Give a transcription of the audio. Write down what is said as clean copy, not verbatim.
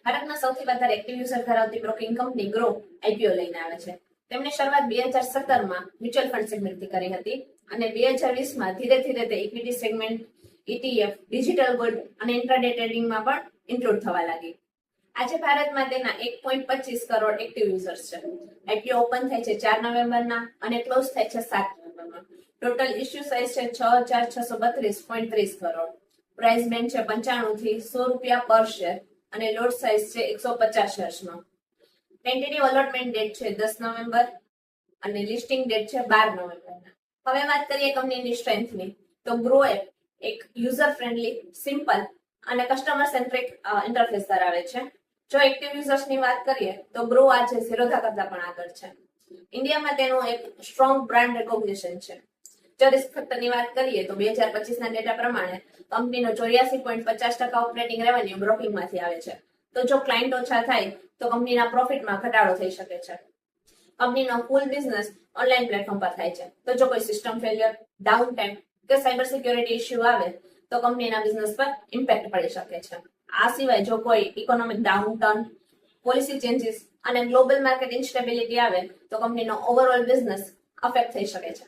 ભારતમાં સૌથી વધારે એક્ટિવ યુઝર ધરાવતી બ્રોકિંગ કંપની ગ્રો આઈપીઓ લઈને આવે છે. તેમણે શરૂઆત 2017માં મ્યુચ્યુઅલ ફંડ સેગમેન્ટથી કરી હતી અને 2020માં ધીરે ધીરે તે equity segment, ETF, digital gold અને ઇન્ટ્રાડે ટ્રેડિંગમાં પણ ઇન્ક્લુડ થવા લાગી. આજે ભારતમાં તેના 1.25 કરોડ એક્ટિવ યુઝર્સ છે. આઈપીઓ ઓપન થાય છે 4 નવેમ્બરના અને ક્લોઝ થાય છે 7 નવેમ્બરમાં. ટોટલ ઇશ્યુ સાઇઝ છે 6,632.30 કરોડ. પ્રાઇસ બેન્ડ છે 95 થી 100 રૂપિયા પર શેર અને લોટ સાઇઝ છે 150 શેર્સનો. ટેન્ટેટિવ અલોટમેન્ટ ડેટ છે 10 નવેમ્બર અને લિસ્ટિંગ ડેટ છે 12 નવેમ્બર. હવે વાત કરીએ કંપનીની સ્ટ્રેન્થની, તો ગ્રો એપ એક યુઝર ફ્રેન્ડલી, સિમ્પલ અને કસ્ટમર સેન્ટ્રિક ઇન્ટરફેસ ધરાવે છે. જો એક્ટિવ યુઝર્સની વાત કરીએ તો ગ્રો આજે ઝીરોધા કરતા પણ આગળ છે. ઇન્ડિયામાં તેનું એક સ્ટ્રોંગ બ્રાન્ડ રેકોગ્નિશન છે. જો રિસ્ક ફેક્ટરની વાત કરીએ તો 2025ના ડેટા પ્રમાણે કંપનીનો 84.50% ઓપરેટિંગ રેવન્યુ બ્રોકિંગમાંથી આવે છે. તો જો ક્લાયન્ટ ઓછા થાય તો કંપનીના પ્રોફિટમાં ઘટાડો થઈ શકે છે. કંપનીનો ફૂલ બિઝનેસ ઓનલાઈન પ્લેટફોર્મ પર થાય છે. તો જો કોઈ સિસ્ટમ ફેલિયર, ડાઉન ટાઈમ કે સાયબર સિક્યોરિટી ઇસ્યુ આવે તો કંપનીના બિઝનેસ પર ઇમ્પેક્ટ પડી શકે છે. આ સિવાય જો કોઈ ઇકોનોમિક ડાઉનટર્ન, પોલિસી ચેન્જીસ અને ગ્લોબલ માર્કેટ ઇન્સ્ટેબિલિટી આવે તો કંપનીનો ઓવરઓલ બિઝનેસ અફેક્ટ થઈ શકે છે.